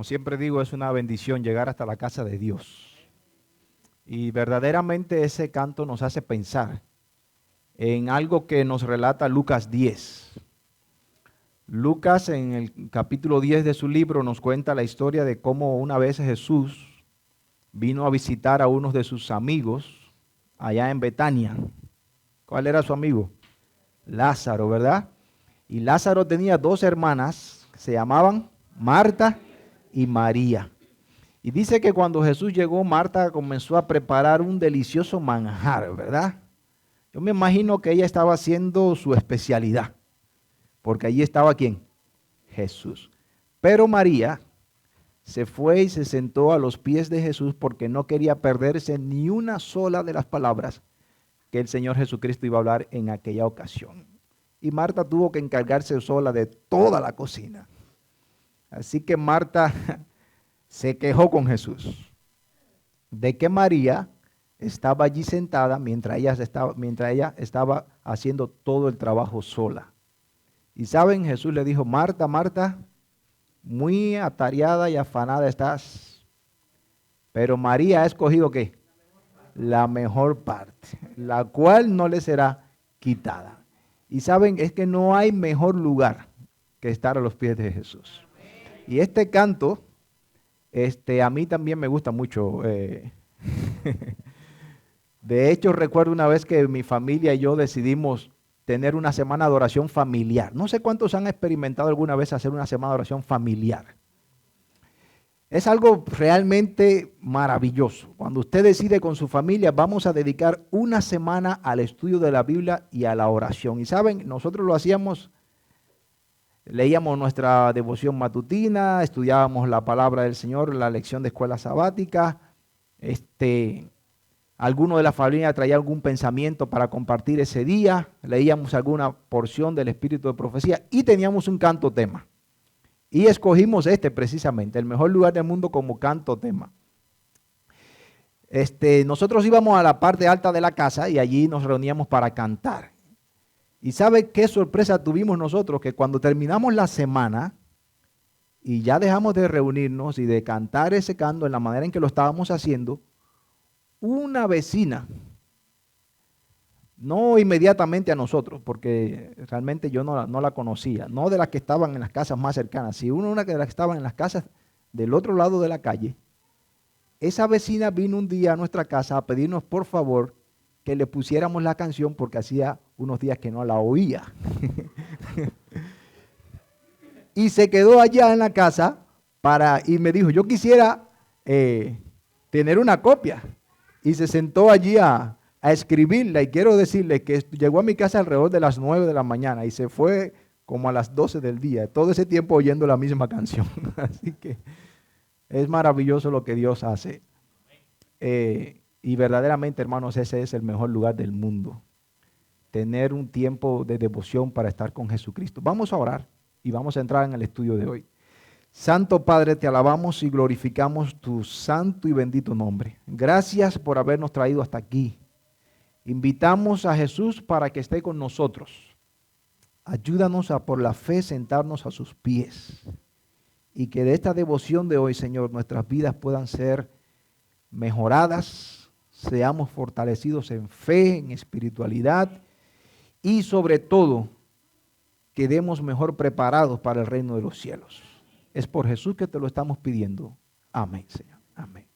Como siempre digo, es una bendición llegar hasta la casa de Dios. Y verdaderamente ese canto nos hace pensar en algo que nos relata Lucas 10. Lucas en el capítulo 10 de su libro nos cuenta la historia de cómo una vez Jesús vino a visitar a unos de sus amigos allá en Betania. ¿Cuál era su amigo? Lázaro, ¿verdad? Y Lázaro tenía dos hermanas que se llamaban Marta y María. Y dice que cuando Jesús llegó, Marta comenzó a preparar un delicioso manjar, ¿verdad? Yo me imagino que ella estaba haciendo su especialidad, porque allí estaba ¿quién? Jesús. Pero María se fue y se sentó a los pies de Jesús porque no quería perderse ni una sola de las palabras que el Señor Jesucristo iba a hablar en aquella ocasión. Y Marta tuvo que encargarse sola de toda la cocina. Así que Marta se quejó con Jesús de que María estaba allí sentada mientras ella estaba haciendo todo el trabajo sola. Y saben, Jesús le dijo: Marta, Marta, muy atareada y afanada estás, pero María ha escogido ¿qué? La mejor parte, la cual no le será quitada. Y saben, es que no hay mejor lugar que estar a los pies de Jesús. Y este canto, a mí también me gusta mucho. De hecho, recuerdo una vez que mi familia y yo decidimos tener una semana de oración familiar. No sé cuántos han experimentado alguna vez hacer una semana de oración familiar. Es algo realmente maravilloso. Cuando usted decide con su familia, vamos a dedicar una semana al estudio de la Biblia y a la oración. Y saben, nosotros lo hacíamos, leíamos nuestra devoción matutina, estudiábamos la palabra del Señor, la lección de escuela sabática. Alguno de la familia traía algún pensamiento para compartir ese día, leíamos alguna porción del espíritu de profecía y teníamos un canto tema. Y escogimos precisamente, el mejor lugar del mundo como canto tema. Nosotros íbamos a la parte alta de la casa y allí nos reuníamos para cantar. ¿Y sabe qué sorpresa tuvimos nosotros? Que cuando terminamos la semana y ya dejamos de reunirnos y de cantar ese canto en la manera en que lo estábamos haciendo, una vecina, no inmediatamente a nosotros, porque realmente yo no la conocía, no de las que estaban en las casas más cercanas, sino una de las que estaban en las casas del otro lado de la calle. Esa vecina vino un día a nuestra casa a pedirnos por favor que le pusiéramos la canción porque hacía unos días que no la oía. Y se quedó allá en la casa y me dijo: yo quisiera tener una copia. Y se sentó allí a escribirla, y quiero decirle que llegó a mi casa alrededor de las 9 de la mañana y se fue como a las 12 del día, todo ese tiempo oyendo la misma canción. Así que es maravilloso lo que Dios hace. Y verdaderamente, hermanos, ese es el mejor lugar del mundo. Tener un tiempo de devoción para estar con Jesucristo. Vamos a orar y vamos a entrar en el estudio de hoy. Santo Padre, te alabamos y glorificamos tu santo y bendito nombre. Gracias por habernos traído hasta aquí. Invitamos a Jesús para que esté con nosotros. Ayúdanos a por la fe sentarnos a sus pies. Y que de esta devoción de hoy, Señor, nuestras vidas puedan ser mejoradas, seamos fortalecidos en fe, en espiritualidad y sobre todo quedemos mejor preparados para el reino de los cielos. Es por Jesús que te lo estamos pidiendo. Amén, Señor. Amén.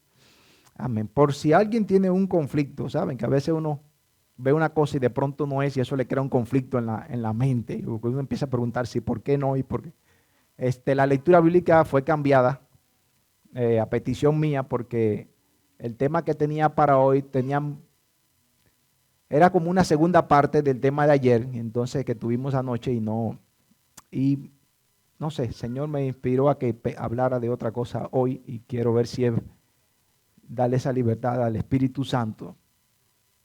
Amén. Por si alguien tiene un conflicto, saben que a veces uno ve una cosa y de pronto no es, y eso le crea un conflicto en la mente. Y uno empieza a preguntar si por qué no y por qué. La lectura bíblica fue cambiada a petición mía porque el tema que tenía para hoy era como una segunda parte del tema de ayer, entonces que tuvimos anoche y no sé, el Señor me inspiró a que hablara de otra cosa hoy y quiero ver si es darle esa libertad al Espíritu Santo,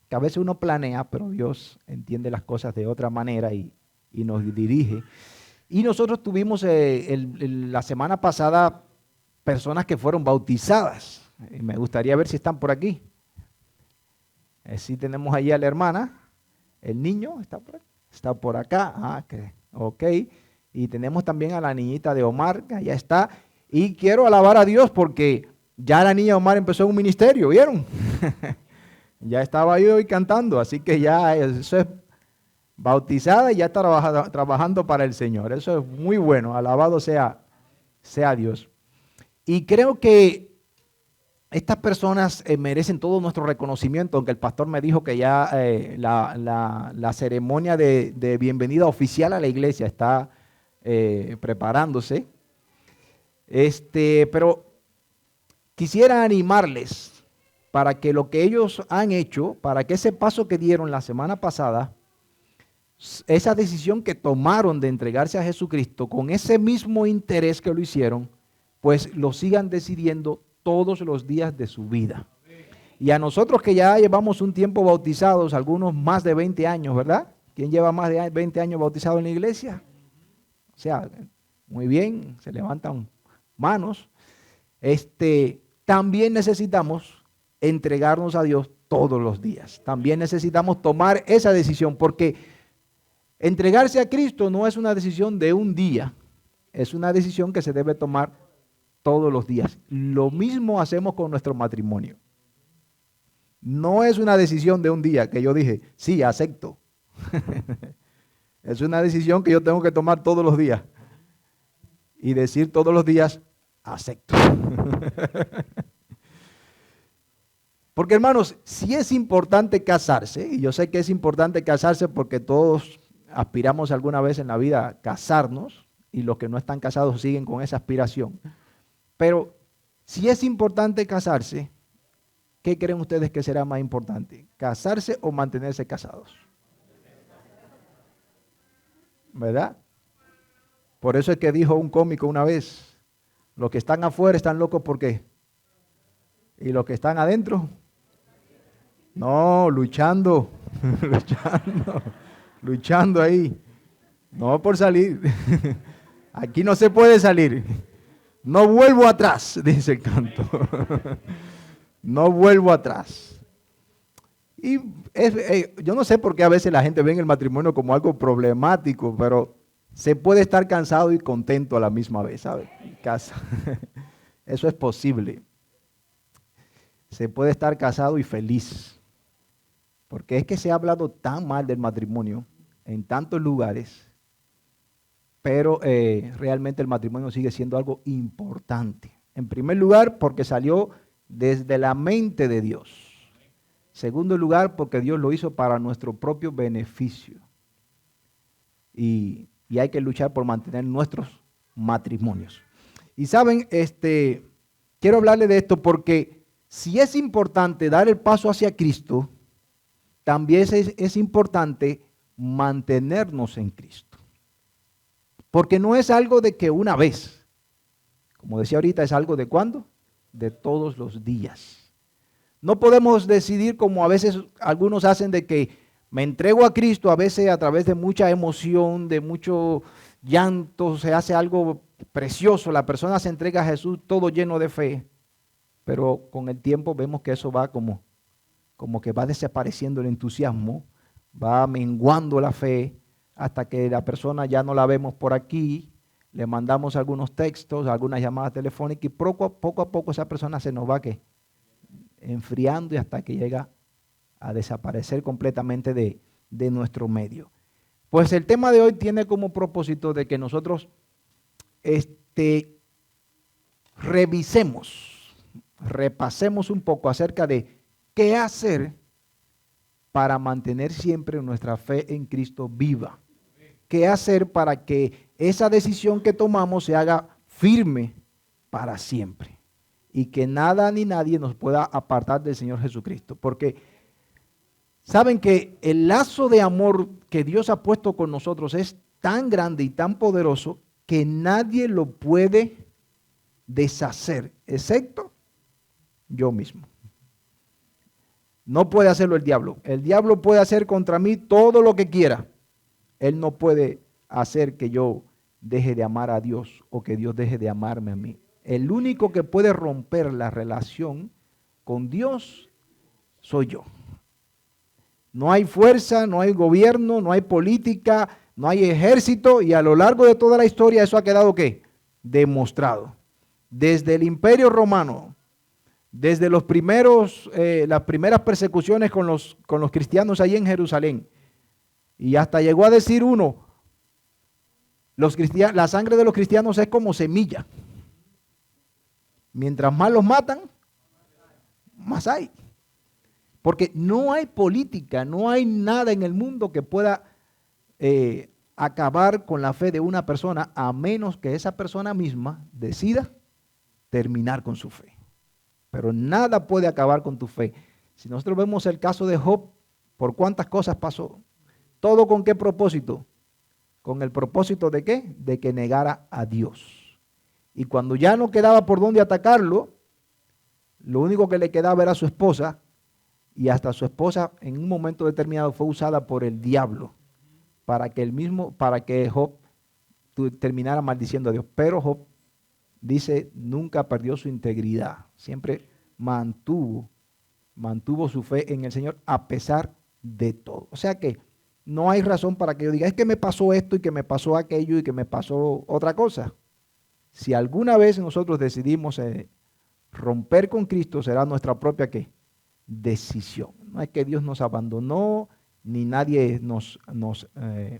que a veces uno planea, pero Dios entiende las cosas de otra manera y nos dirige. Y nosotros tuvimos la semana pasada personas que fueron bautizadas. Y me gustaría ver si están por aquí. Sí, tenemos ahí a la hermana, el niño está por acá. Ok. Y tenemos también a la niñita de Omar, que allá está. Y quiero alabar a Dios porque ya la niña Omar empezó un ministerio, ¿vieron? Ya estaba yo hoy cantando, así que ya eso es bautizada y ya está trabajando para el Señor. Eso es muy bueno, alabado sea Dios. Y creo que estas personas merecen todo nuestro reconocimiento, aunque el pastor me dijo que ya la ceremonia de bienvenida oficial a la iglesia está preparándose. Pero quisiera animarles para que lo que ellos han hecho, para que ese paso que dieron la semana pasada, esa decisión que tomaron de entregarse a Jesucristo con ese mismo interés que lo hicieron, pues lo sigan decidiendo todos los días de su vida. Y a nosotros que ya llevamos un tiempo bautizados, algunos más de 20 años, ¿verdad? ¿Quién lleva más de 20 años bautizado en la iglesia? O sea, muy bien, se levantan manos. También necesitamos entregarnos a Dios todos los días. También necesitamos tomar esa decisión, porque entregarse a Cristo no es una decisión de un día, es una decisión que se debe tomar todos los días. Lo mismo hacemos con nuestro matrimonio. No es una decisión de un día que yo dije, sí, acepto. Es una decisión que yo tengo que tomar todos los días y decir todos los días, acepto. Porque hermanos, sí es importante casarse, y yo sé que es importante casarse porque todos aspiramos alguna vez en la vida a casarnos, y los que no están casados siguen con esa aspiración. Pero si es importante casarse, ¿qué creen ustedes que será más importante? ¿Casarse o mantenerse casados? ¿Verdad? Por eso es que dijo un cómico una vez, los que están afuera están locos, ¿por qué? ¿Y los que están adentro? No, luchando, luchando ahí. No por salir. Aquí no se puede salir. No vuelvo atrás, dice el canto. No vuelvo atrás. Y yo no sé por qué a veces la gente ve el matrimonio como algo problemático, pero se puede estar cansado y contento a la misma vez, ¿sabes? En casa. Eso es posible. Se puede estar casado y feliz. Porque es que se ha hablado tan mal del matrimonio en tantos lugares, pero realmente el matrimonio sigue siendo algo importante. En primer lugar, porque salió desde la mente de Dios. Segundo lugar, porque Dios lo hizo para nuestro propio beneficio. Y hay que luchar por mantener nuestros matrimonios. Y saben, quiero hablarle de esto porque si es importante dar el paso hacia Cristo, también es importante mantenernos en Cristo. Porque no es algo de que una vez, como decía ahorita, es algo de ¿cuándo? De todos los días. No podemos decidir como a veces algunos hacen de que me entrego a Cristo, a veces a través de mucha emoción, de mucho llanto, se hace algo precioso, la persona se entrega a Jesús todo lleno de fe, pero con el tiempo vemos que eso va como que va desapareciendo el entusiasmo, va menguando la fe, hasta que la persona ya no la vemos por aquí, le mandamos algunos textos, algunas llamadas telefónicas y poco a poco esa persona se nos va enfriando y hasta que llega a desaparecer completamente de nuestro medio. Pues el tema de hoy tiene como propósito de que nosotros repasemos un poco acerca de qué hacer para mantener siempre nuestra fe en Cristo viva. ¿Qué hacer para que esa decisión que tomamos se haga firme para siempre? Y que nada ni nadie nos pueda apartar del Señor Jesucristo. Porque saben que el lazo de amor que Dios ha puesto con nosotros es tan grande y tan poderoso que nadie lo puede deshacer, excepto yo mismo. No puede hacerlo el diablo. El diablo puede hacer contra mí todo lo que quiera. Él no puede hacer que yo deje de amar a Dios o que Dios deje de amarme a mí. El único que puede romper la relación con Dios soy yo. No hay fuerza, no hay gobierno, no hay política, no hay ejército y a lo largo de toda la historia eso ha quedado ¿qué? Demostrado. desde el Imperio Romano, desde las primeras persecuciones con los cristianos allí en Jerusalén, y hasta llegó a decir uno, la sangre de los cristianos es como semilla. Mientras más los matan, más hay. Porque no hay política, no hay nada en el mundo que pueda acabar con la fe de una persona, a menos que esa persona misma decida terminar con su fe. Pero nada puede acabar con tu fe. Si nosotros vemos el caso de Job, ¿por cuántas cosas pasó? ¿Todo con qué propósito? ¿Con el propósito de qué? De que negara a Dios. Y cuando ya no quedaba por dónde atacarlo, lo único que le quedaba era su esposa, y hasta su esposa en un momento determinado fue usada por el diablo para que Job terminara maldiciendo a Dios. Pero Job, dice, nunca perdió su integridad, siempre mantuvo su fe en el Señor a pesar de todo. O sea que no hay razón para que yo diga, es que me pasó esto y que me pasó aquello y que me pasó otra cosa. Si alguna vez nosotros decidimos romper con Cristo, será nuestra propia ¿qué? Decisión. No es que Dios nos abandonó, ni nadie nos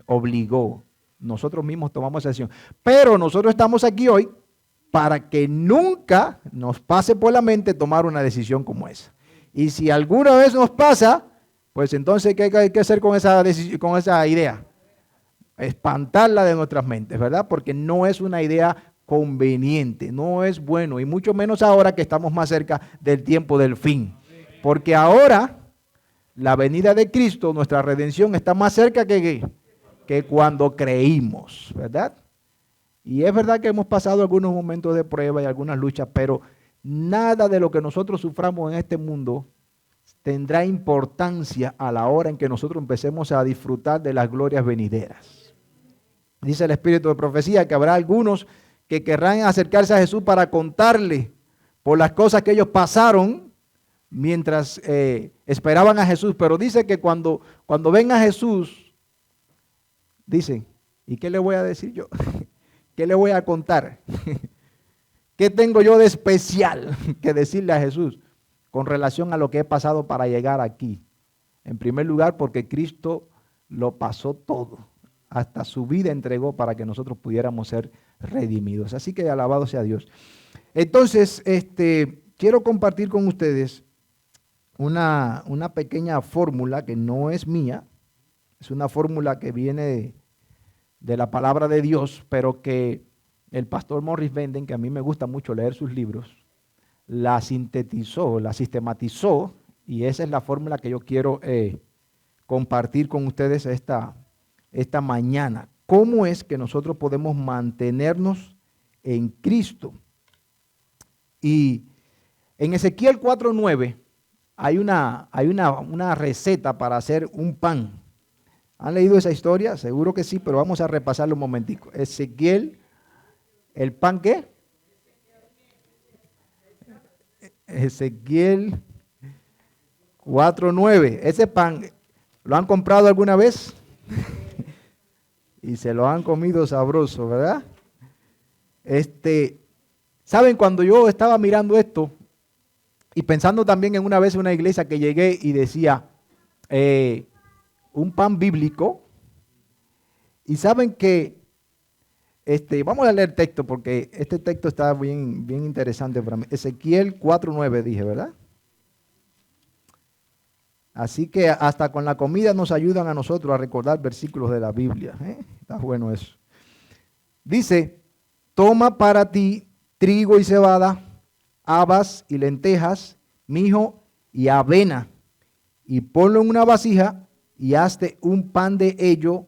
obligó. Nosotros mismos tomamos esa decisión. Pero nosotros estamos aquí hoy para que nunca nos pase por la mente tomar una decisión como esa. Y si alguna vez nos pasa, pues entonces, ¿qué hay que hacer con esa idea? Espantarla de nuestras mentes, ¿verdad? Porque no es una idea conveniente, no es bueno, y mucho menos ahora que estamos más cerca del tiempo del fin. Porque ahora, la venida de Cristo, nuestra redención, está más cerca que cuando creímos, ¿verdad? Y es verdad que hemos pasado algunos momentos de prueba y algunas luchas, pero nada de lo que nosotros suframos en este mundo tendrá importancia a la hora en que nosotros empecemos a disfrutar de las glorias venideras. Dice el Espíritu de Profecía que habrá algunos que querrán acercarse a Jesús para contarle por las cosas que ellos pasaron mientras esperaban a Jesús. Pero dice que cuando venga Jesús, dicen, ¿y qué le voy a decir yo? ¿Qué le voy a contar? ¿Qué tengo yo de especial que decirle a Jesús con relación a lo que he pasado para llegar aquí? En primer lugar, porque Cristo lo pasó todo. Hasta su vida entregó para que nosotros pudiéramos ser redimidos. Así que alabado sea Dios. Entonces, quiero compartir con ustedes una pequeña fórmula que no es mía. Es una fórmula que viene de la palabra de Dios, pero que el pastor Morris Benden, que a mí me gusta mucho leer sus libros, la sintetizó, la sistematizó, y esa es la fórmula que yo quiero compartir con ustedes esta mañana. ¿Cómo es que nosotros podemos mantenernos en Cristo? Y en Ezequiel 4:9 hay una receta para hacer un pan. ¿Han leído esa historia? Seguro que sí, pero vamos a repasarlo un momentico. Ezequiel, ¿el pan qué? Ezequiel 4:9. Ese pan, ¿lo han comprado alguna vez? Y se lo han comido sabroso, ¿verdad? ¿Saben? Cuando yo estaba mirando esto y pensando también en una vez en una iglesia que llegué y decía un pan bíblico, y saben que vamos a leer el texto porque este texto está bien interesante para mí. Ezequiel 4:9 dije, ¿verdad? Así que hasta con la comida nos ayudan a nosotros a recordar versículos de la Biblia. Está bueno eso. Dice, toma para ti trigo y cebada, habas y lentejas, mijo y avena, y ponlo en una vasija y hazte un pan de ello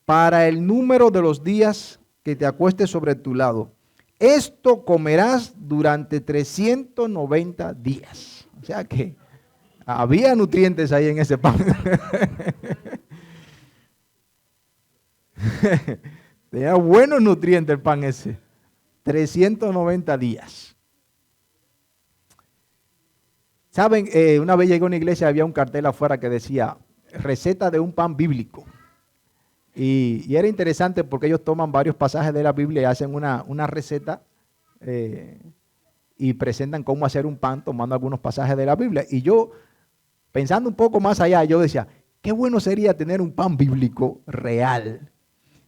para el número de los días que te acuestes sobre tu lado. Esto comerás durante 390 días. O sea que había nutrientes ahí en ese pan. Tenía buenos nutrientes el pan ese. 390 días. ¿Saben? Una vez llegué a una iglesia, había un cartel afuera que decía, receta de un pan bíblico. Y era interesante porque ellos toman varios pasajes de la Biblia y hacen una receta y presentan cómo hacer un pan tomando algunos pasajes de la Biblia. Y yo, pensando un poco más allá, yo decía, qué bueno sería tener un pan bíblico real.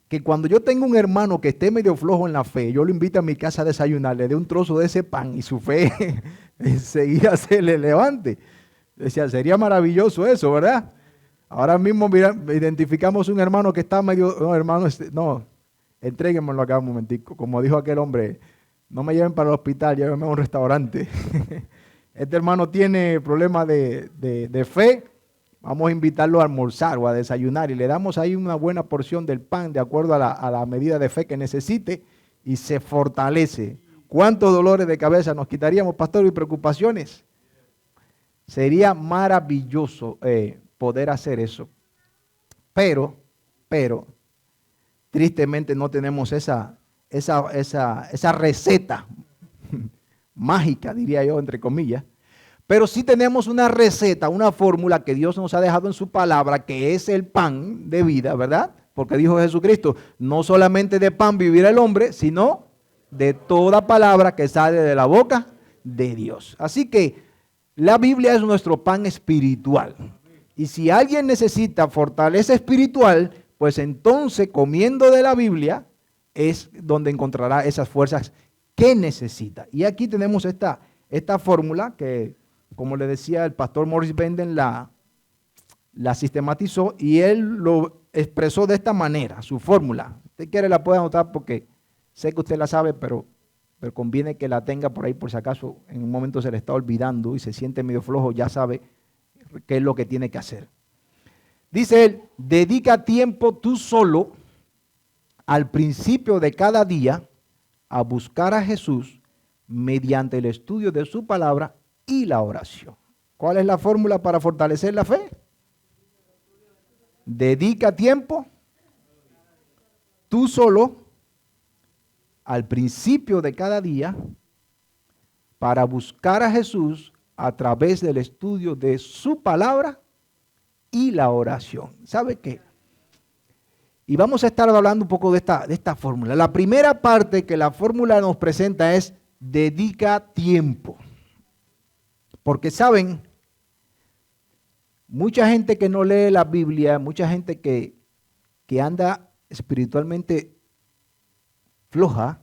Que cuando yo tengo un hermano que esté medio flojo en la fe, yo lo invito a mi casa a desayunar, le dé un trozo de ese pan y su fe enseguida se le levante. Decía, sería maravilloso eso, ¿verdad? Ahora mismo mira, identificamos un hermano que está medio, no hermano, no, entréguenmelo acá un momentico. Como dijo aquel hombre, no me lleven para el hospital, llévenme a un restaurante. Este hermano tiene problemas de fe. Vamos a invitarlo a almorzar o a desayunar y le damos ahí una buena porción del pan de acuerdo a la medida de fe que necesite y se fortalece. ¿Cuántos dolores de cabeza nos quitaríamos, pastor, y preocupaciones? Sería maravilloso poder hacer eso. Pero, tristemente no tenemos esa receta mágica, diría yo, entre comillas. Pero sí tenemos una receta, una fórmula que Dios nos ha dejado en su palabra, que es el pan de vida, ¿verdad? Porque dijo Jesucristo, no solamente de pan vivirá el hombre, sino de toda palabra que sale de la boca de Dios. Así que la Biblia es nuestro pan espiritual. Y si alguien necesita fortaleza espiritual, pues entonces comiendo de la Biblia es donde encontrará esas fuerzas que necesita. Y aquí tenemos esta fórmula que, como le decía, el pastor Morris Benden la sistematizó y él lo expresó de esta manera, su fórmula. Si usted quiere la puede anotar porque sé que usted la sabe, pero conviene que la tenga por ahí por si acaso en un momento se le está olvidando y se siente medio flojo, ya sabe qué es lo que tiene que hacer. Dice él, dedica tiempo tú solo al principio de cada día a buscar a Jesús mediante el estudio de su palabra y la oración. ¿Cuál es la fórmula para fortalecer la fe? Dedica tiempo tú solo al principio de cada día para buscar a Jesús a través del estudio de su palabra y la oración. ¿Sabe qué? Y vamos a estar hablando un poco de esta fórmula. La primera parte que la fórmula nos presenta es dedica tiempo. Porque saben, mucha gente que no lee la Biblia, mucha gente que anda espiritualmente floja,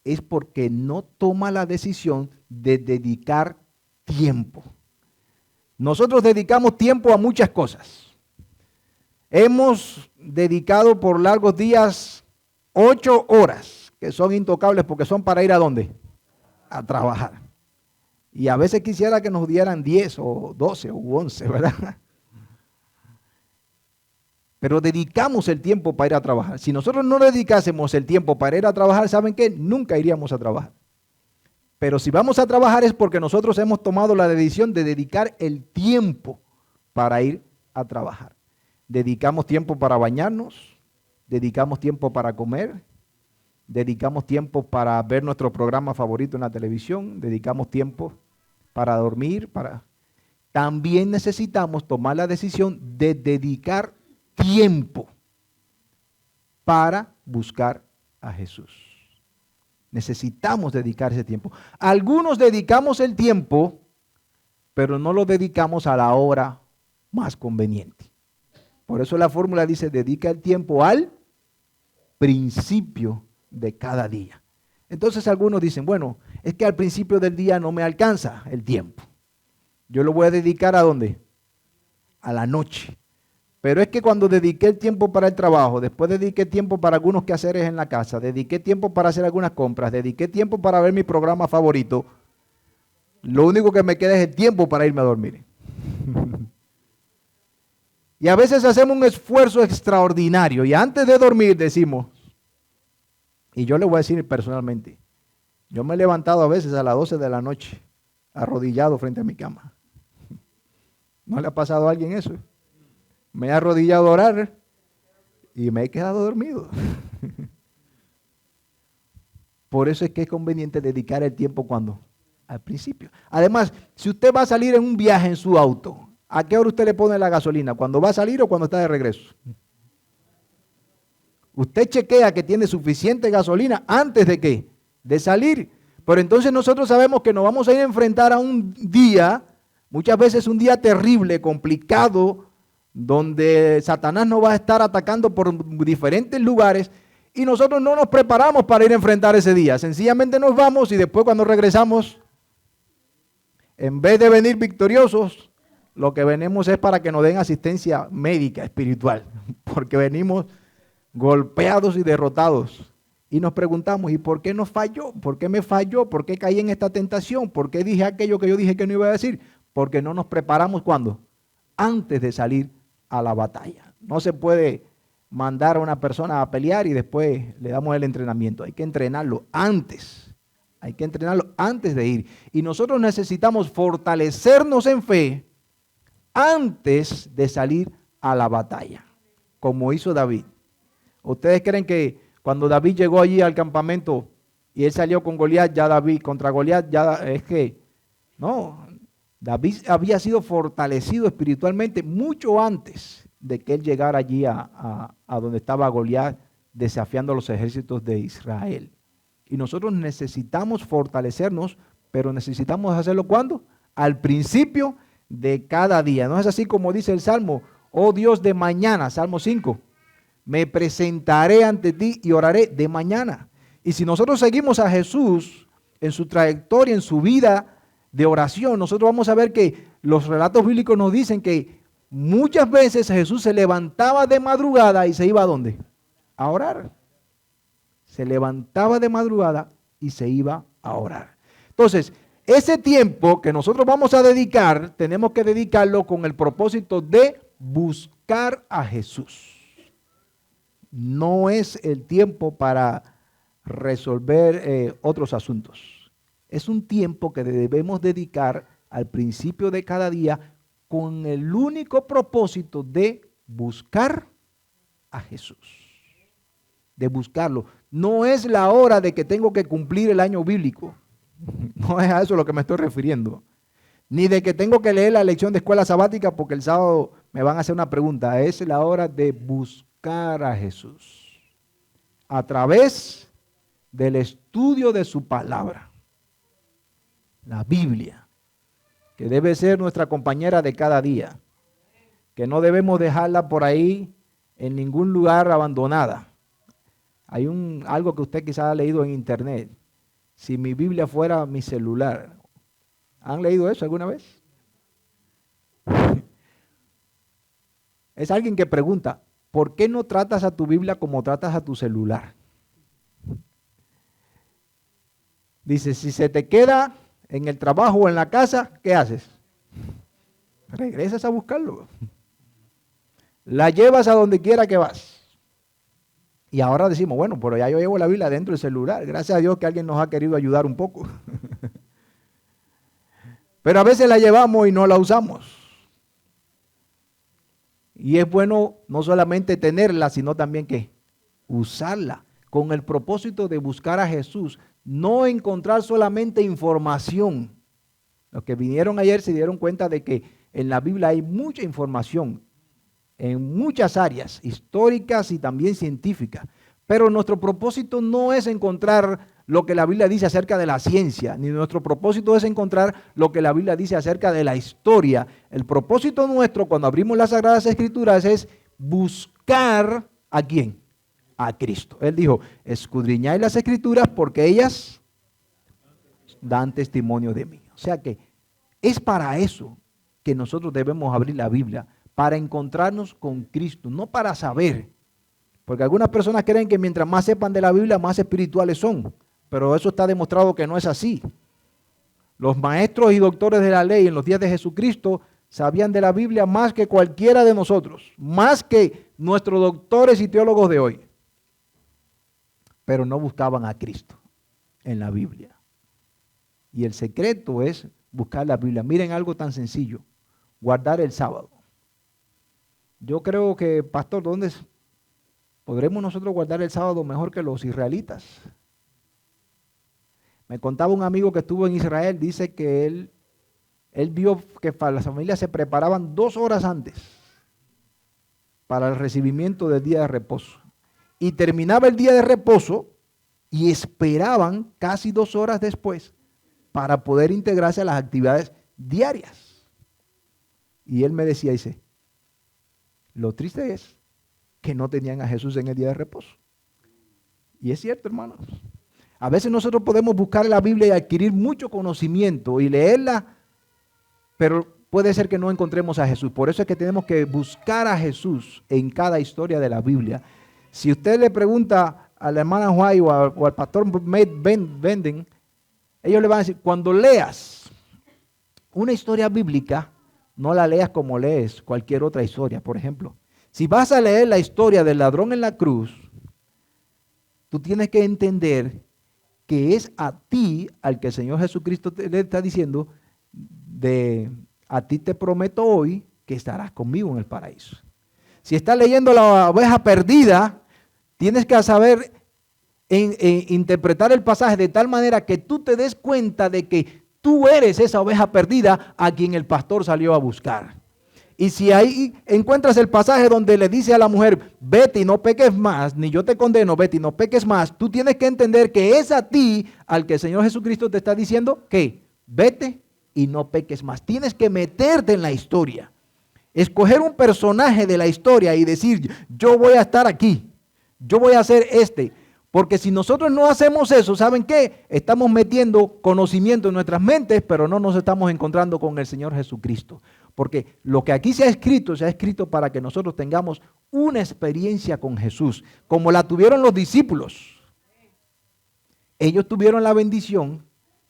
es porque no toma la decisión de dedicar tiempo. Nosotros dedicamos tiempo a muchas cosas. Hemos dedicado por largos días 8 horas, que son intocables porque son para ir ¿a dónde? A trabajar. Y a veces quisiera que nos dieran 10 o 12 o 11, ¿verdad? Pero dedicamos el tiempo para ir a trabajar. Si nosotros no dedicásemos el tiempo para ir a trabajar, ¿saben qué? Nunca iríamos a trabajar. Pero si vamos a trabajar es porque nosotros hemos tomado la decisión de dedicar el tiempo para ir a trabajar. Dedicamos tiempo para bañarnos, dedicamos tiempo para comer, dedicamos tiempo para ver nuestro programa favorito en la televisión, dedicamos tiempo para dormir, También necesitamos tomar la decisión de dedicar tiempo para buscar a Jesús. Necesitamos dedicar ese tiempo. Algunos dedicamos el tiempo, pero no lo dedicamos a la hora más conveniente. Por eso la fórmula dice, dedica el tiempo al principio de cada día. Entonces algunos dicen, bueno, es que al principio del día no me alcanza el tiempo. Yo lo voy a dedicar ¿a dónde? A la noche. Pero es que cuando dediqué el tiempo para el trabajo, después dediqué tiempo para algunos quehaceres en la casa, dediqué tiempo para hacer algunas compras, dediqué tiempo para ver mi programa favorito, lo único que me queda es el tiempo para irme a dormir. Y a veces hacemos un esfuerzo extraordinario y antes de dormir decimos, y yo le voy a decir personalmente, yo me he levantado a veces a las 12 de la noche, arrodillado frente a mi cama. ¿No le ha pasado a alguien eso? Me he arrodillado a orar y me he quedado dormido. Por eso es que es conveniente dedicar el tiempo cuando al principio. Además, si usted va a salir en un viaje en su auto, ¿a qué hora usted le pone la gasolina? ¿Cuando va a salir o cuando está de regreso? Usted chequea que tiene suficiente gasolina antes de ¿qué? De salir. Pero entonces nosotros sabemos que nos vamos a ir a enfrentar a un día, muchas veces un día terrible, complicado, donde Satanás nos va a estar atacando por diferentes lugares y nosotros no nos preparamos para ir a enfrentar ese día. Sencillamente nos vamos y después cuando regresamos, en vez de venir victoriosos, lo que venimos es para que nos den asistencia médica, espiritual, porque venimos golpeados y derrotados. Y nos preguntamos, ¿y por qué nos falló? ¿Por qué me falló? ¿Por qué caí en esta tentación? ¿Por qué dije aquello que yo dije que no iba a decir? Porque no nos preparamos ¿cuándo? Antes de salir a la batalla. No se puede mandar a una persona a pelear y después le damos el entrenamiento. Hay que entrenarlo antes. Hay que entrenarlo antes de ir. Y nosotros necesitamos fortalecernos en fe antes de salir a la batalla, como hizo David. ¿Ustedes creen que cuando David llegó allí al campamento y él salió con Goliat, ya David contra Goliat, ya es que no, David había sido fortalecido espiritualmente mucho antes de que él llegara allí a donde estaba Goliat desafiando a los ejércitos de Israel? Y nosotros necesitamos fortalecernos, pero necesitamos hacerlo ¿cuándo? Al principio de cada día. No es así como dice el Salmo, oh Dios de mañana, Salmo 5. Me presentaré ante ti y oraré de mañana. Y si nosotros seguimos a Jesús en su trayectoria, en su vida de oración, nosotros vamos a ver que los relatos bíblicos nos dicen que muchas veces Jesús se levantaba de madrugada y se iba ¿a dónde? A orar. Se levantaba de madrugada y se iba a orar. Entonces, ese tiempo que nosotros vamos a dedicar, tenemos que dedicarlo con el propósito de buscar a Jesús. No es el tiempo para resolver otros asuntos. Es un tiempo que debemos dedicar al principio de cada día con el único propósito de buscar a Jesús. De buscarlo. No es la hora de que tengo que cumplir el año bíblico. No es a eso a lo que me estoy refiriendo. Ni de que tengo que leer la lección de escuela sabática porque el sábado me van a hacer una pregunta. Es la hora de buscar a Jesús a través del estudio de su palabra, la Biblia, que debe ser nuestra compañera de cada día, que no debemos dejarla por ahí en ningún lugar abandonada. Hay algo que usted quizás ha leído en internet. Si mi Biblia fuera mi celular. ¿Han leído eso alguna vez? Es alguien que pregunta, ¿por qué no tratas a tu Biblia como tratas a tu celular? Dice, si se te queda en el trabajo o en la casa, ¿qué haces? Regresas a buscarlo. La llevas a donde quiera que vas. Y ahora decimos, bueno, pero ya yo llevo la Biblia dentro del celular. Gracias a Dios que alguien nos ha querido ayudar un poco. Pero a veces la llevamos y no la usamos. Y es bueno no solamente tenerla, sino también que usarla con el propósito de buscar a Jesús. No encontrar solamente información. Los que vinieron ayer se dieron cuenta de que en la Biblia hay mucha información en muchas áreas históricas y también científicas. Pero nuestro propósito no es encontrar lo que la Biblia dice acerca de la ciencia, ni nuestro propósito es encontrar lo que la Biblia dice acerca de la historia. El propósito nuestro cuando abrimos las Sagradas Escrituras es buscar ¿a quién? A Cristo. Él dijo, escudriñad las Escrituras porque ellas dan testimonio de mí. O sea que es para eso que nosotros debemos abrir la Biblia, para encontrarnos con Cristo, no para saber. Porque algunas personas creen que mientras más sepan de la Biblia, más espirituales son. Pero eso está demostrado que no es así. Los maestros y doctores de la ley en los días de Jesucristo sabían de la Biblia más que cualquiera de nosotros, más que nuestros doctores y teólogos de hoy. Pero no buscaban a Cristo en la Biblia. Y el secreto es buscar la Biblia. Miren algo tan sencillo, guardar el sábado. Yo creo que, pastor, ¿dónde podremos nosotros guardar el sábado mejor que los israelitas? Me contaba un amigo que estuvo en Israel, dice que él vio que las familias se preparaban 2 horas antes para el recibimiento del día de reposo. Y terminaba el día de reposo y esperaban casi 2 horas después para poder integrarse a las actividades diarias. Y él me decía, dice, lo triste es que no tenían a Jesús en el día de reposo. Y es cierto, hermanos. A veces nosotros podemos buscar la Biblia y adquirir mucho conocimiento y leerla, pero puede ser que no encontremos a Jesús. Por eso es que tenemos que buscar a Jesús en cada historia de la Biblia. Si usted le pregunta a la hermana White o al pastor Benden, ellos le van a decir, cuando leas una historia bíblica, no la leas como lees cualquier otra historia. Por ejemplo, si vas a leer la historia del ladrón en la cruz, tú tienes que entender que es a ti al que el Señor Jesucristo le está diciendo, a ti te prometo hoy que estarás conmigo en el paraíso. Si estás leyendo la oveja perdida, tienes que saber interpretar el pasaje de tal manera que tú te des cuenta de que tú eres esa oveja perdida a quien el pastor salió a buscar. Y si ahí encuentras el pasaje donde le dice a la mujer, vete y no peques más, ni yo te condeno, vete y no peques más, tú tienes que entender que es a ti al que el Señor Jesucristo te está diciendo que vete y no peques más. Tienes que meterte en la historia, escoger un personaje de la historia y decir, yo voy a estar aquí, yo voy a hacer este. Porque si nosotros no hacemos eso, ¿saben qué? Estamos metiendo conocimiento en nuestras mentes, pero no nos estamos encontrando con el Señor Jesucristo. Porque lo que aquí se ha escrito para que nosotros tengamos una experiencia con Jesús, como la tuvieron los discípulos. Ellos tuvieron la bendición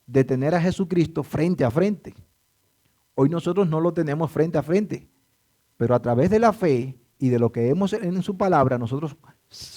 de tener a Jesucristo frente a frente. Hoy nosotros no lo tenemos frente a frente, pero a través de la fe y de lo que vemos en su palabra, nosotros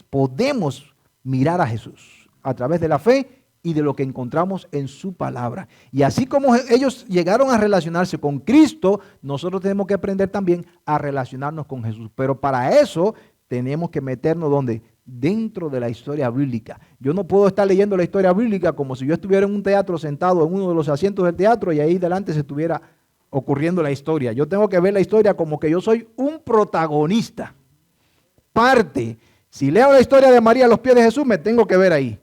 podemos mirar a Jesús a través de la fe y de lo que encontramos en su palabra. Y así como ellos llegaron a relacionarse con Cristo, nosotros tenemos que aprender también a relacionarnos con Jesús. Pero para eso tenemos que meternos ¿dónde? Dentro de la historia bíblica. Yo no puedo estar leyendo la historia bíblica como si yo estuviera en un teatro sentado en uno de los asientos del teatro y ahí delante se estuviera ocurriendo la historia. Yo tengo que ver la historia como que yo soy un protagonista, parte. Si leo la historia de María a los pies de Jesús, me tengo que ver ahí.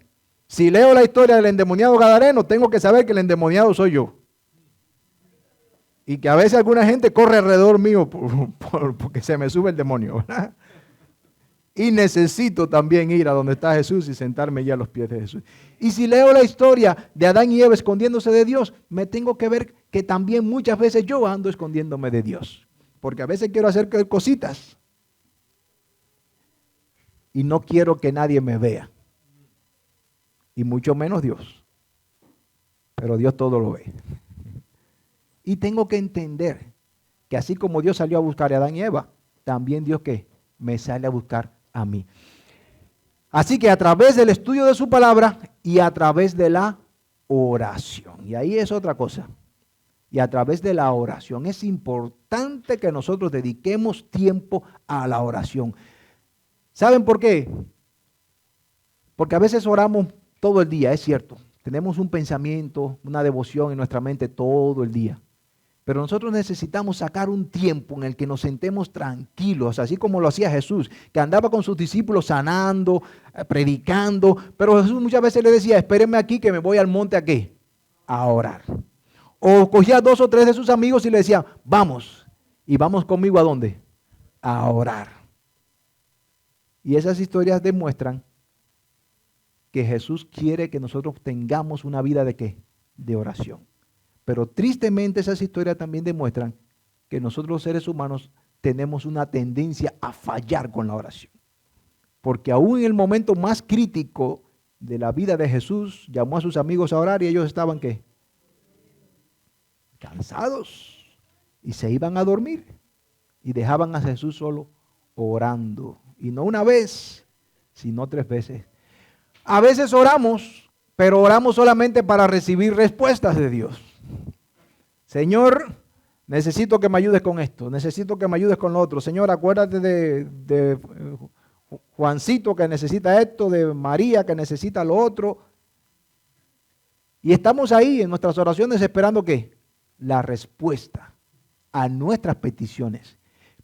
Si leo la historia del endemoniado gadareno, tengo que saber que el endemoniado soy yo. Y que a veces alguna gente corre alrededor mío porque se me sube el demonio, ¿verdad? Y necesito también ir a donde está Jesús y sentarme ya a los pies de Jesús. Y si leo la historia de Adán y Eva escondiéndose de Dios, me tengo que ver que también muchas veces yo ando escondiéndome de Dios. Porque a veces quiero hacer cositas y no quiero que nadie me vea. Y mucho menos Dios. Pero Dios todo lo ve. Y tengo que entender que así como Dios salió a buscar a Adán y Eva, también Dios ¿qué? Me sale a buscar a mí. Así que a través del estudio de su palabra y a través de la oración. Y ahí es otra cosa. Y a través de la oración. Es importante que nosotros dediquemos tiempo a la oración. ¿Saben por qué? Porque a veces oramos todo el día, es cierto. Tenemos un pensamiento, una devoción en nuestra mente todo el día. Pero nosotros necesitamos sacar un tiempo en el que nos sentemos tranquilos, así como lo hacía Jesús, que andaba con sus discípulos sanando, predicando. Pero Jesús muchas veces le decía, espérenme aquí que me voy al monte ¿a qué? A orar. O cogía 2 o 3 de sus amigos y le decía, vamos. Y vamos conmigo ¿a dónde? A orar. Y esas historias demuestran que Jesús quiere que nosotros tengamos una vida ¿de qué? De oración. Pero tristemente esas historias también demuestran que nosotros los seres humanos tenemos una tendencia a fallar con la oración. Porque aún en el momento más crítico de la vida de Jesús, llamó a sus amigos a orar y ellos estaban ¿qué? Cansados. Y se iban a dormir. Y dejaban a Jesús solo orando. Y no una vez, sino 3 veces. A veces oramos, pero oramos solamente para recibir respuestas de Dios. Señor, necesito que me ayudes con esto, necesito que me ayudes con lo otro. Señor, acuérdate de Juancito que necesita esto, de María que necesita lo otro. Y estamos ahí en nuestras oraciones esperando ¿qué? La respuesta a nuestras peticiones.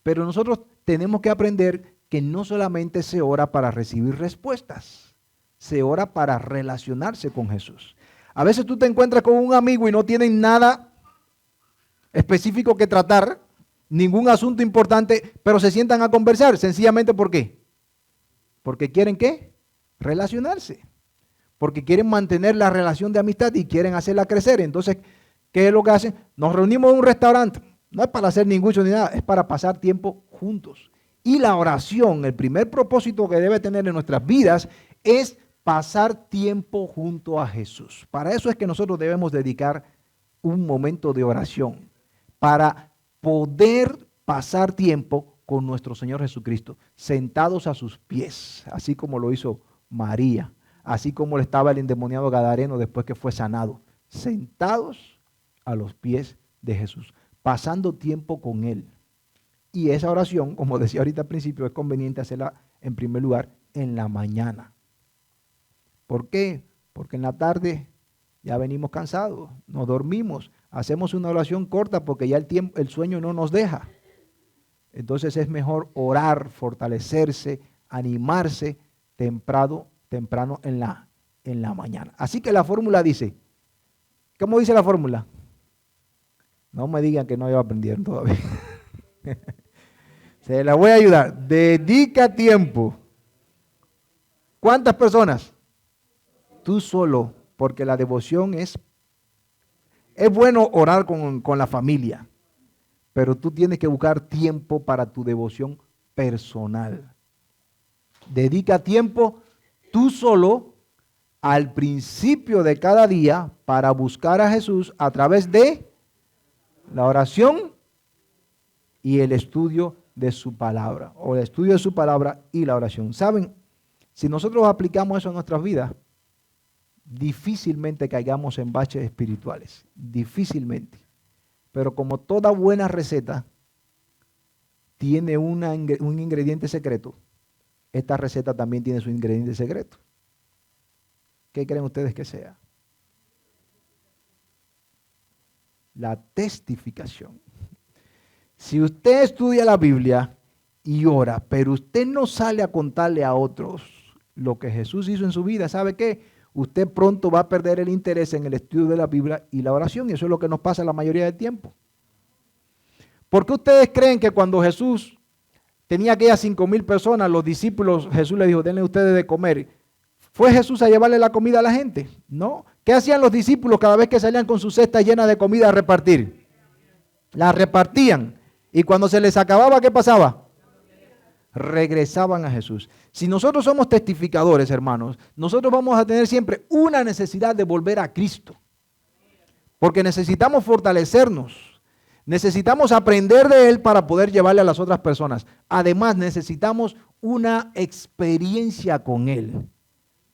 Pero nosotros tenemos que aprender que no solamente se ora para recibir respuestas, se ora para relacionarse con Jesús. A veces tú te encuentras con un amigo y no tienen nada específico que tratar, ningún asunto importante, pero se sientan a conversar. Sencillamente, ¿por qué? Porque quieren ¿qué? Relacionarse. Porque quieren mantener la relación de amistad y quieren hacerla crecer. Entonces, ¿qué es lo que hacen? Nos reunimos en un restaurante. No es para hacer ningún ni nada, es para pasar tiempo juntos. Y la oración, el primer propósito que debe tener en nuestras vidas es pasar tiempo junto a Jesús. Para eso es que nosotros debemos dedicar un momento de oración, para poder pasar tiempo con nuestro Señor Jesucristo, sentados a sus pies, así como lo hizo María, así como lo estaba el endemoniado gadareno después que fue sanado, sentados a los pies de Jesús, pasando tiempo con Él. Y esa oración, como decía ahorita al principio, es conveniente hacerla en primer lugar en la mañana. ¿Por qué? Porque en la tarde ya venimos cansados, nos dormimos, hacemos una oración corta porque ya el sueño no nos deja. Entonces es mejor orar, fortalecerse, animarse temprano en la mañana. Así que la fórmula dice, ¿cómo dice la fórmula? No me digan que no yo aprendieron todavía. Se la voy a ayudar. Dedica tiempo. ¿Cuántas personas? Tú solo, porque la devoción es bueno orar con la familia, pero tú tienes que buscar tiempo para tu devoción personal. Dedica tiempo tú solo al principio de cada día para buscar a Jesús a través de la oración y el estudio de su palabra, o el estudio de su palabra y la oración. ¿Saben? Si nosotros aplicamos eso en nuestras vidas, difícilmente caigamos en baches espirituales, difícilmente. Pero como toda buena receta tiene un ingrediente secreto, esta receta también tiene su ingrediente secreto. ¿Qué creen ustedes que sea? La testificación. Si usted estudia la Biblia y ora, pero usted no sale a contarle a otros lo que Jesús hizo en su vida, ¿sabe qué? Usted pronto va a perder el interés en el estudio de la Biblia y la oración, y eso es lo que nos pasa la mayoría del tiempo. ¿Por qué ustedes creen que cuando Jesús tenía aquellas 5,000 personas, los discípulos, Jesús les dijo, denle ustedes de comer? ¿Fue Jesús a llevarle la comida a la gente? No. ¿Qué hacían los discípulos cada vez que salían con su cesta llena de comida a repartir? La repartían. Y cuando se les acababa, ¿qué pasaba? Regresaban a Jesús. Si nosotros somos testificadores, hermanos, nosotros vamos a tener siempre una necesidad de volver a Cristo. Porque necesitamos fortalecernos. Necesitamos aprender de Él para poder llevarle a las otras personas. Además, necesitamos una experiencia con Él.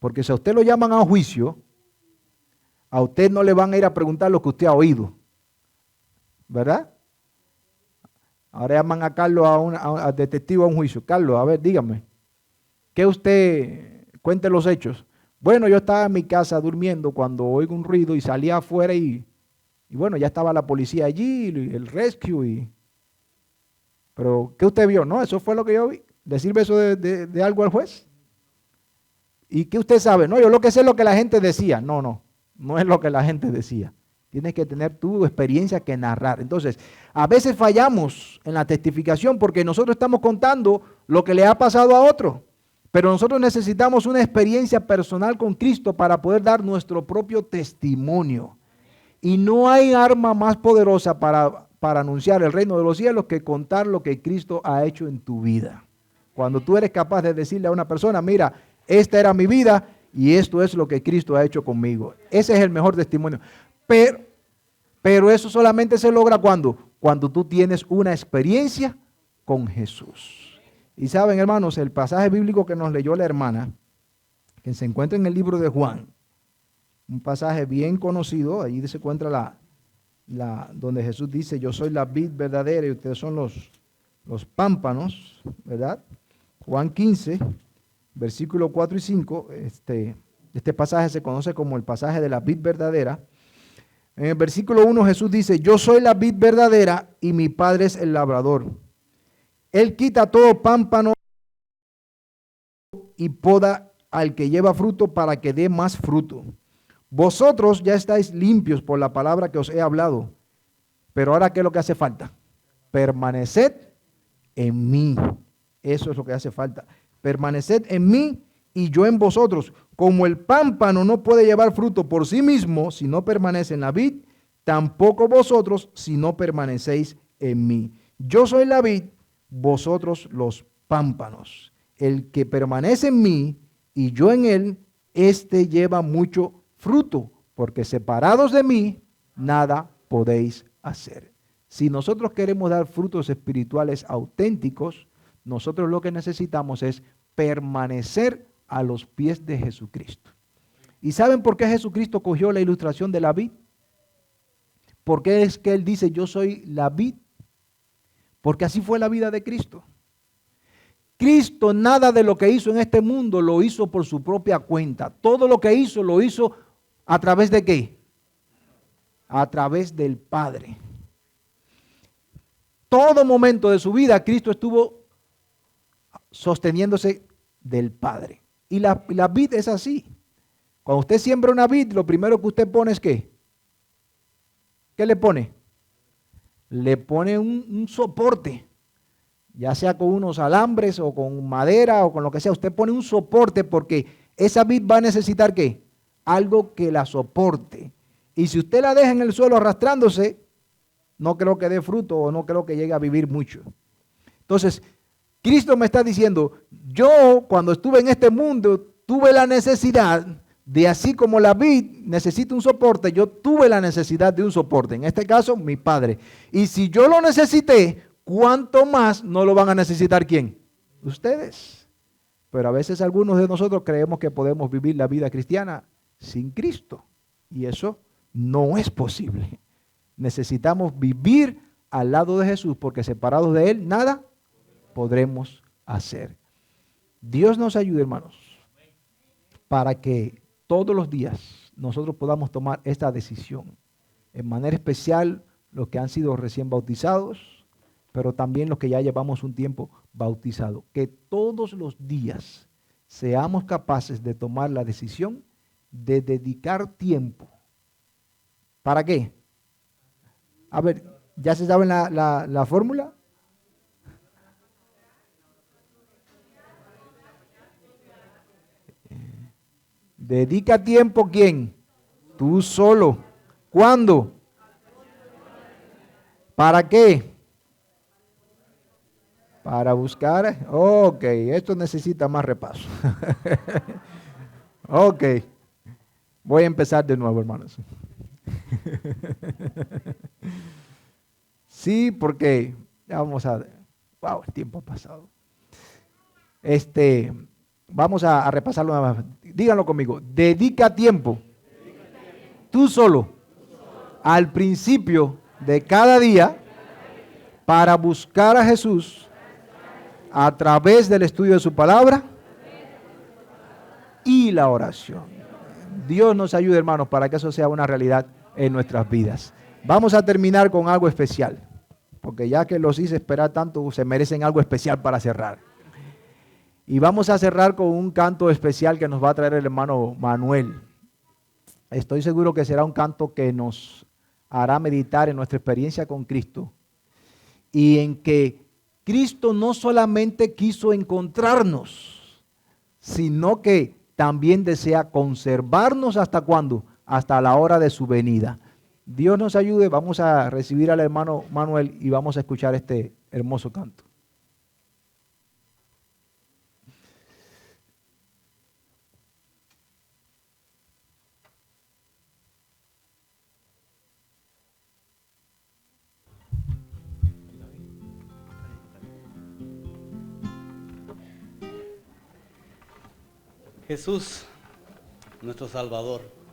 Porque si a usted lo llaman a juicio, a usted no le van a ir a preguntar lo que usted ha oído. ¿Verdad? Ahora llaman a Carlos a detective a un juicio. Carlos, a ver, dígame. ¿Qué usted cuente los hechos? Bueno, yo estaba en mi casa durmiendo cuando oigo un ruido y salí afuera y bueno, ya estaba la policía allí, el rescue. Pero, ¿qué usted vio? No, eso fue lo que yo vi. ¿Le sirve eso de algo al juez? ¿Y qué usted sabe? No, yo lo que sé es lo que la gente decía. No es lo que la gente decía. Tienes que tener tu experiencia que narrar. Entonces, a veces fallamos en la testificación porque nosotros estamos contando lo que le ha pasado a otro. Pero nosotros necesitamos una experiencia personal con Cristo para poder dar nuestro propio testimonio. Y no hay arma más poderosa para anunciar el reino de los cielos que contar lo que Cristo ha hecho en tu vida. Cuando tú eres capaz de decirle a una persona, mira, esta era mi vida y esto es lo que Cristo ha hecho conmigo. Ese es el mejor testimonio. Pero eso solamente se logra cuando tú tienes una experiencia con Jesús. Y saben, hermanos, el pasaje bíblico que nos leyó la hermana, que se encuentra en el libro de Juan, un pasaje bien conocido, ahí se encuentra donde Jesús dice, yo soy la vid verdadera y ustedes son los pámpanos, ¿verdad? Juan 15, versículos 4 y 5, este pasaje se conoce como el pasaje de la vid verdadera. En el versículo 1 Jesús dice, yo soy la vid verdadera y mi Padre es el labrador. Él quita todo pámpano y poda al que lleva fruto para que dé más fruto. Vosotros ya estáis limpios por la palabra que os he hablado. Pero ahora, ¿qué es lo que hace falta? Permaneced en mí. Eso es lo que hace falta. Permaneced en mí y yo en vosotros. Como el pámpano no puede llevar fruto por sí mismo si no permanece en la vid, tampoco vosotros si no permanecéis en mí. Yo soy la vid, vosotros los pámpanos. El que permanece en mí y yo en él, éste lleva mucho fruto, porque separados de mí, nada podéis hacer. Si nosotros queremos dar frutos espirituales auténticos, nosotros lo que necesitamos es permanecer a los pies de Jesucristo. ¿Y saben por qué Jesucristo cogió la ilustración de la vid? ¿Por qué es que Él dice, yo soy la vid? Porque así fue la vida de Cristo. Cristo nada de lo que hizo en este mundo lo hizo por su propia cuenta. Todo lo que hizo lo hizo ¿a través de qué? A través del Padre. Todo momento de su vida Cristo estuvo sosteniéndose del Padre. Y la vid es así. Cuando usted siembra una vid, lo primero que usted pone es ¿qué? ¿Qué le pone? Le pone un soporte, ya sea con unos alambres o con madera o con lo que sea. Usted pone un soporte porque esa vid va a necesitar ¿qué? Algo que la soporte. Y si usted la deja en el suelo arrastrándose, no creo que dé fruto o no creo que llegue a vivir mucho. Entonces, Cristo me está diciendo, yo cuando estuve en este mundo tuve la necesidad de, así como la vid necesita un soporte, yo tuve la necesidad de un soporte. En este caso, mi Padre. Y si yo lo necesité, ¿cuánto más no lo van a necesitar quién? Ustedes. Pero a veces algunos de nosotros creemos que podemos vivir la vida cristiana sin Cristo. Y eso no es posible. Necesitamos vivir al lado de Jesús porque separados de Él nada podremos hacer. Dios nos ayude, hermanos, para que todos los días nosotros podamos tomar esta decisión. En manera especial los que han sido recién bautizados, pero también los que ya llevamos un tiempo bautizados. Que todos los días seamos capaces de tomar la decisión de dedicar tiempo. ¿Para qué? A ver, ¿ya se sabe la fórmula? Dedica tiempo, ¿quién? Tú solo. ¿Cuándo? ¿Para qué? Para buscar. Ok, esto necesita más repaso. Ok. Voy a empezar de nuevo, hermanos. Sí, porque ya vamos a... Wow, el tiempo ha pasado. Vamos a repasarlo nada más. Díganlo conmigo. Dedica tiempo. Tú solo. Al principio de cada día para buscar a Jesús a través del estudio de su palabra y la oración. Dios nos ayude, hermanos, para que eso sea una realidad en nuestras vidas. Vamos a terminar con algo especial, porque ya que los hice esperar tanto, se merecen algo especial para cerrar. Y vamos a cerrar con un canto especial que nos va a traer el hermano Manuel. Estoy seguro que será un canto que nos hará meditar en nuestra experiencia con Cristo y en que Cristo no solamente quiso encontrarnos, sino que también desea conservarnos hasta cuándo, hasta la hora de su venida. Dios nos ayude, vamos a recibir al hermano Manuel y vamos a escuchar este hermoso canto. Jesús, nuestro Salvador,